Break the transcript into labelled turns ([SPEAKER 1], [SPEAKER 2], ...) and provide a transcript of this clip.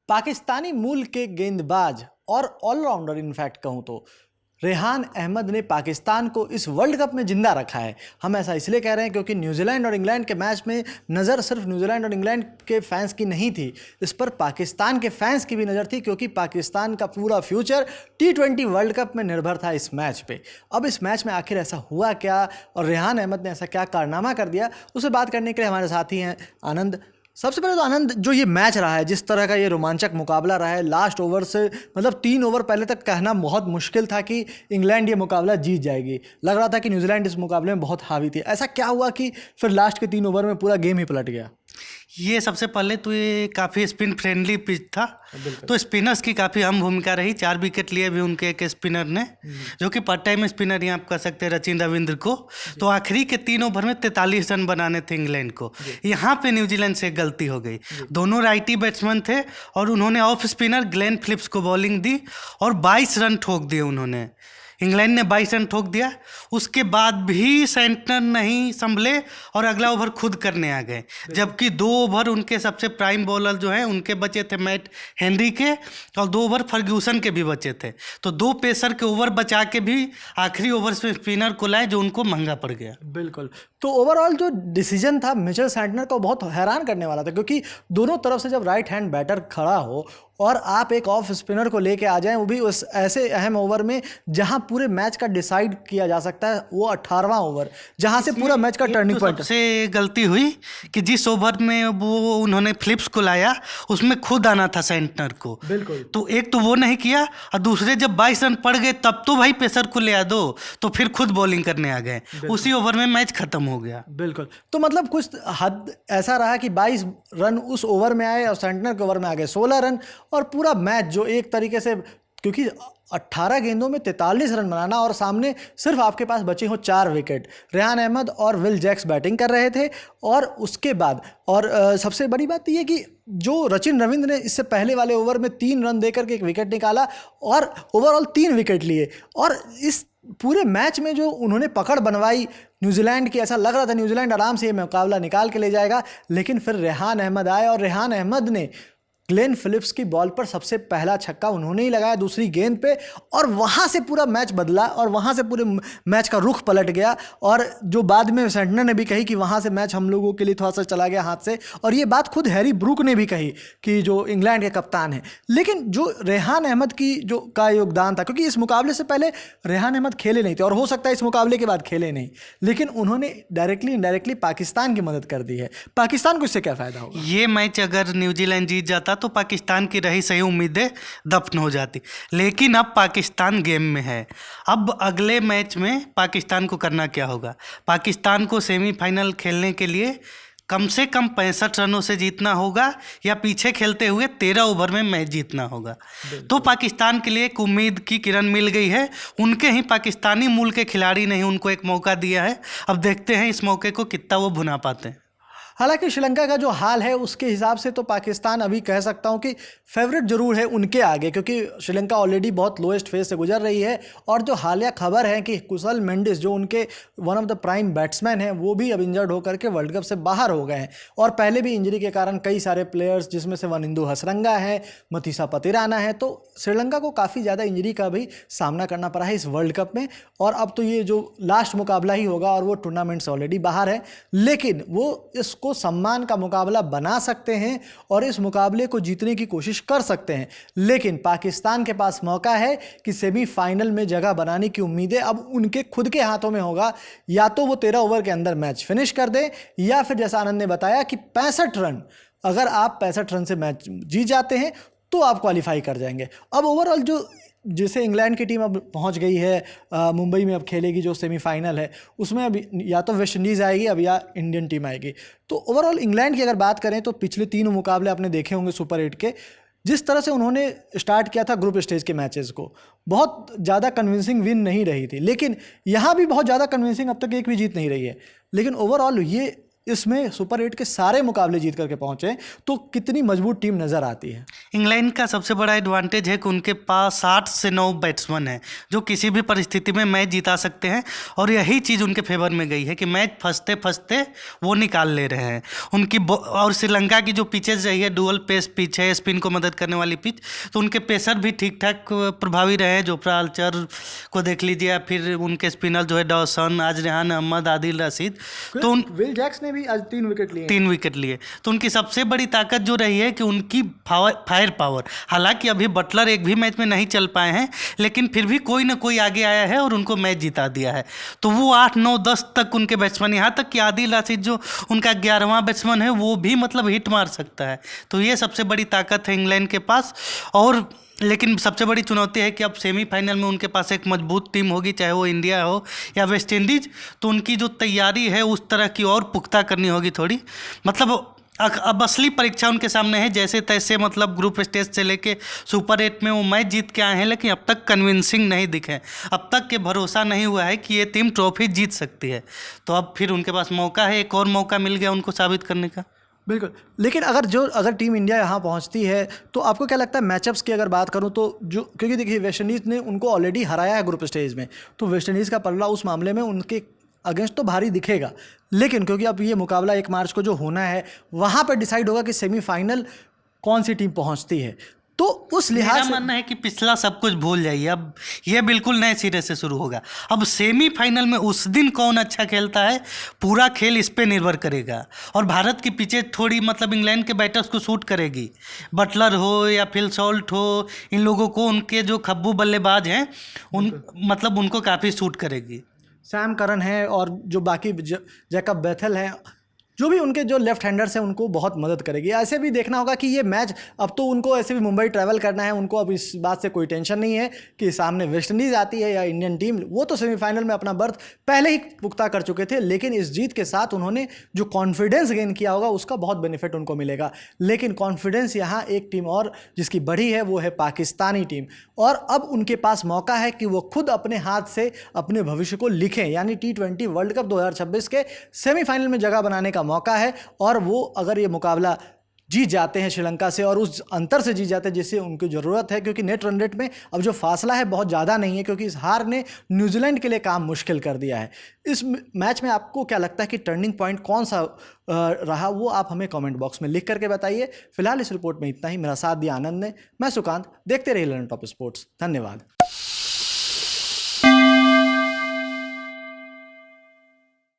[SPEAKER 1] पाकिस्तानी मूल के गेंदबाज और ऑलराउंडर इनफैक्ट कहूँ तो रेहान अहमद ने पाकिस्तान को इस वर्ल्ड कप में जिंदा रखा है। हम ऐसा इसलिए कह रहे हैं क्योंकि न्यूजीलैंड और इंग्लैंड के मैच में नज़र सिर्फ न्यूजीलैंड और इंग्लैंड के फैंस की नहीं थी, इस पर पाकिस्तान के फैंस की भी नज़र थी, क्योंकि पाकिस्तान का पूरा फ्यूचर T20 वर्ल्ड कप में निर्भर था इस मैच पे। अब इस मैच में आखिर ऐसा हुआ क्या और रेहान अहमद ने ऐसा क्या कारनामा कर दिया, उसे बात करने के लिए हमारे साथी हैं आनंद। सबसे पहले तो आनंद, जो ये मैच रहा है, जिस तरह का ये रोमांचक मुकाबला रहा है, लास्ट ओवर से मतलब 3 ओवर पहले तक कहना बहुत मुश्किल था कि इंग्लैंड ये मुकाबला जीत जाएगी। लग रहा था कि न्यूजीलैंड इस मुकाबले में बहुत हावी थी। ऐसा क्या हुआ कि फिर लास्ट के 3 ओवर में पूरा गेम ही पलट गया?
[SPEAKER 2] ये सबसे पहले तो ये काफ़ी स्पिन फ्रेंडली पिच था, तो स्पिनर्स की काफ़ी अहम भूमिका रही। 4 विकेट लिए भी उनके एक स्पिनर ने, जो कि पार्ट टाइम स्पिनर ही आप कह सकते हैं, रचिन रविंद्र को। तो आखिरी के 3 ओवर में 43 रन बनाने थे इंग्लैंड को। यहाँ पे न्यूजीलैंड से गलती हो गई। दोनों राइटी बैट्समैन थे और उन्होंने ऑफ स्पिनर ग्लेन फिलिप्स को बॉलिंग दी और 22 रन ठोक दिए उन्होंने। इंग्लैंड ने 22 रन ठोक दिया। उसके बाद भी सेंटनर नहीं संभले और अगला ओवर खुद करने आ गए, जबकि 2 ओवर उनके सबसे प्राइम बॉलर जो हैं उनके बचे थे, मैट हेनरी के, और 2 ओवर फर्ग्यूसन के भी बचे थे। तो 2 पेसर के ओवर बचा के भी आखिरी ओवर में स्पिनर को लाए, जो उनको महंगा पड़ गया।
[SPEAKER 1] बिल्कुल। तो ओवरऑल जो डिसीजन था मिचेल सैंटनर का बहुत हैरान करने वाला था, क्योंकि दोनों तरफ से जब राइट हैंड बैटर खड़ा हो और आप एक ऑफ स्पिनर को लेके आ जाएं, वो भी उस ऐसे अहम ओवर में जहां पूरे मैच का डिसाइड किया जा सकता है, वो 18वां ओवर, जहां से पूरा मैच का टर्निंग पॉइंट।
[SPEAKER 2] सबसे गलती हुई कि जिस ओवर में वो उन्होंने फिलिप्स को लाया, उसमें खुद आना था सेंटनर को।
[SPEAKER 1] बिल्कुल।
[SPEAKER 2] तो एक तो वो नहीं किया, और दूसरे जब 22 रन पड़ गए तब तो भाई पेसर को ले आ दो, तो फिर खुद बॉलिंग करने आ गए। उसी ओवर में मैच खत्म हो गया।
[SPEAKER 1] बिल्कुल। तो मतलब कुछ हद ऐसा रहा कि 22 रन उस ओवर में आए और सेंटनर के ओवर में आ गए 16 रन, और पूरा मैच जो एक तरीके से, क्योंकि 18 गेंदों में 43 रन बनाना और सामने सिर्फ आपके पास बचे हो 4 विकेट, रेहान अहमद और विल जैक्स बैटिंग कर रहे थे, और उसके बाद और सबसे बड़ी बात यह कि जो रचिन रविंद्र ने इससे पहले वाले ओवर में 3 रन देकर के एक विकेट निकाला और ओवरऑल 3 विकेट लिए, और इस पूरे मैच में जो उन्होंने पकड़ बनवाई न्यूजीलैंड की, ऐसा लग रहा था न्यूजीलैंड आराम से ये मुकाबला निकाल के ले जाएगा। लेकिन फिर रेहान अहमद आए और रेहान अहमद ने ग्लेन फिलिप्स की बॉल पर सबसे पहला छक्का उन्होंने ही लगाया दूसरी गेंद पे, और वहाँ से पूरा मैच बदला और वहाँ से पूरे मैच का रुख पलट गया। और जो बाद में सेंटनर ने भी कही कि वहाँ से मैच हम लोगों के लिए थोड़ा सा चला गया हाथ से, और ये बात खुद हैरी ब्रूक ने भी कही कि जो इंग्लैंड के कप्तान हैं। लेकिन जो रेहान अहमद की जो का योगदान था, क्योंकि इस मुकाबले से पहले रेहान अहमद खेले नहीं थे और हो सकता है इस मुकाबले के बाद खेले नहीं, लेकिन उन्होंने डायरेक्टली इनडायरेक्टली पाकिस्तान की मदद कर दी है। पाकिस्तान को इससे क्या फ़ायदा होगा?
[SPEAKER 2] ये मैच अगर न्यूजीलैंड जीत जाता तो पाकिस्तान की रही सही उम्मीदें दफन हो जाती, लेकिन अब पाकिस्तान गेम में है। अब अगले मैच में पाकिस्तान को करना क्या होगा? पाकिस्तान को सेमीफाइनल खेलने के लिए कम से कम 65 रनों से जीतना होगा, या पीछे खेलते हुए 13 ओवर में मैच जीतना होगा। तो पाकिस्तान के लिए एक उम्मीद की किरण मिल गई है। उनके ही पाकिस्तानी मूल के खिलाड़ी ने उनको एक मौका दिया है। अब देखते हैं इस मौके को कितना वो भुना पाते हैं।
[SPEAKER 1] हालांकि श्रीलंका का जो हाल है उसके हिसाब से तो पाकिस्तान अभी कह सकता हूं कि फेवरेट जरूर है उनके आगे, क्योंकि श्रीलंका ऑलरेडी बहुत लोएस्ट फेज से गुजर रही है। और जो हालिया खबर है कि कुशल मेंडिस, जो उनके one of the prime batsman हैं, वो भी अब इंजर्ड होकर के वर्ल्ड कप से बाहर हो गए हैं। और पहले भी इंजरी के कारण कई सारे प्लेयर्स, जिसमें से वनिंदु हसरंगा है, मथीसा पतिराना है, तो श्रीलंका को काफ़ी ज़्यादा इंजरी का भी सामना करना पड़ा है इस वर्ल्ड कप में। और अब तो ये जो लास्ट मुकाबला ही होगा और वो टूर्नामेंट से ऑलरेडी बाहर है, लेकिन वो इसको सम्मान का मुकाबला बना सकते हैं और इस मुकाबले को जीतने की कोशिश कर सकते हैं। लेकिन पाकिस्तान के पास मौका है कि सेमीफाइनल में जगह बनाने की उम्मीदें अब उनके खुद के हाथों में होगा। या तो वो 13 ओवर के अंदर मैच फिनिश कर दें, या फिर जैसा आनंद ने बताया कि 65 रन, अगर आप 65 रन से मैच जीत जाते हैं तो आप क्वालिफाई कर जाएंगे। अब ओवरऑल जो जैसे इंग्लैंड की टीम अब पहुंच गई है, मुंबई में अब खेलेगी जो सेमीफाइनल है, उसमें अब या तो वेस्ट इंडीज़ आएगी अब, या इंडियन टीम आएगी। तो ओवरऑल इंग्लैंड की अगर बात करें तो पिछले 3 मुकाबले आपने देखे होंगे सुपर 8 के, जिस तरह से उन्होंने स्टार्ट किया था ग्रुप स्टेज के मैचेस को, बहुत ज़्यादा कन्विंसिंग विन नहीं रही थी। लेकिन यहाँ भी बहुत ज़्यादा कन्विंसिंग अब तक एक भी जीत नहीं रही है। लेकिन ओवरऑल ये इसमें सुपर 8 के सारे मुकाबले जीत करके पहुंचे, तो कितनी मजबूत टीम नजर आती है।
[SPEAKER 2] इंग्लैंड का सबसे बड़ा एडवांटेज है कि उनके पास 8 से 9 बैट्समैन हैं जो किसी भी परिस्थिति में मैच जिता सकते हैं, और यही चीज़ उनके फेवर में गई है कि मैच फंसते फंसते वो निकाल ले रहे हैं। और श्रीलंका की जो पिचेज रही है, डुअल पेस पिच है, स्पिन को मदद करने वाली पिच, तो उनके पेसर भी ठीक ठाक प्रभावी रहे हैं। जोफ्रा आर्चर को देख लीजिए, या फिर उनके स्पिनर जो है डॉसन, आज रेहान अहमद, आदिल रशीद, तो
[SPEAKER 1] विल जैक्स ने भी आज 3 विकेट लिए।
[SPEAKER 2] तो उनकी सबसे बड़ी ताकत जो रही है कि उनकी फायर पावर। हालांकि अभी बटलर एक भी मैच में नहीं चल पाए हैं, लेकिन फिर भी कोई ना कोई आगे आया है और उनको मैच जिता दिया है। तो वो 8, 9, 10 तक उनके बैट्समैन, यहाँ तक कि आदिल रशीद जो उनका 11वां बैट्समैन है, वो भी मतलब हिट मार सकता है। तो ये सबसे बड़ी ताकत है इंग्लैंड के पास। और लेकिन सबसे बड़ी चुनौती है कि अब सेमीफाइनल में उनके पास एक मजबूत टीम होगी, चाहे वो इंडिया हो या वेस्ट इंडीज़। तो उनकी जो तैयारी है उस तरह की और पुख्ता करनी होगी थोड़ी। मतलब अब असली परीक्षा उनके सामने है। जैसे तैसे मतलब ग्रुप स्टेज से लेके सुपर 8 में वो मैच जीत के आए हैं, लेकिन अब तक कन्विंसिंग नहीं दिखे। अब तक के भरोसा नहीं हुआ है कि ये टीम ट्रॉफी जीत सकती है। तो अब फिर उनके पास मौका है, एक और मौका मिल गया उनको साबित करने का।
[SPEAKER 1] बिल्कुल। लेकिन अगर टीम इंडिया यहाँ पहुँचती है, तो आपको क्या लगता है मैचअप्स की अगर बात करूँ तो जो, क्योंकि देखिए वेस्ट इंडीज़ ने उनको ऑलरेडी हराया है ग्रुप स्टेज में, तो वेस्ट इंडीज़ का पल्ला उस मामले में उनके अगेंस्ट तो भारी दिखेगा। लेकिन क्योंकि अब ये मुकाबला 1 मार्च को जो होना है, वहाँ पर डिसाइड होगा कि सेमीफाइनल कौन सी टीम पहुँचती है। तो उस लिहाज
[SPEAKER 2] मेरा
[SPEAKER 1] से
[SPEAKER 2] मानना है कि पिछला सब कुछ भूल जाइए, अब ये बिल्कुल नए सिरे से शुरू होगा। अब सेमीफाइनल में उस दिन कौन अच्छा खेलता है, पूरा खेल इस पे निर्भर करेगा। और भारत की पिचेज थोड़ी मतलब इंग्लैंड के बैटर्स को सूट करेगी। बटलर हो या फिल सॉल्ट हो, इन लोगों को उनके जो खब्बू बल्लेबाज हैं मतलब उनको काफ़ी सूट करेगी।
[SPEAKER 1] सैम करन है और जो बाकी जैकब बेथल है, जो भी उनके जो लेफ्ट हैंडर्स हैं, उनको बहुत मदद करेगी। ऐसे भी देखना होगा कि ये मैच, अब तो उनको ऐसे भी मुंबई ट्रैवल करना है, उनको अब इस बात से कोई टेंशन नहीं है कि सामने वेस्ट इंडीज़ आती है या इंडियन टीम। वो तो सेमीफाइनल में अपना बर्थ पहले ही पुख्ता कर चुके थे, लेकिन इस जीत के साथ उन्होंने जो कॉन्फिडेंस गेन किया होगा उसका बहुत बेनिफिट उनको मिलेगा। लेकिन कॉन्फिडेंस यहाँ एक टीम और जिसकी बढ़ी है, वो है पाकिस्तानी टीम। और अब उनके पास मौका है कि वो खुद अपने हाथ से अपने भविष्य को लिखें, यानी T20 वर्ल्ड कप 2026 के सेमीफाइनल में जगह बनाने का मौका है। और वो अगर ये मुकाबला जीत जाते हैं श्रीलंका से, और उस अंतर से जीत जाते हैं जिससे उनको ज़रूरत है, क्योंकि नेट रन रेट में अब जो फासला है बहुत ज़्यादा नहीं है, क्योंकि इस हार ने न्यूजीलैंड के लिए काम मुश्किल कर दिया है। इस मैच में आपको क्या लगता है कि टर्निंग पॉइंट कौन सा रहा, वो आप हमें कमेंट बॉक्स में लिख करके बताइए। फिलहाल इस रिपोर्ट में इतना ही। मेरा साथ दिया आनंद ने, मैं सुकांत। देखते रहिए लर्न टॉप स्पोर्ट्स। धन्यवाद।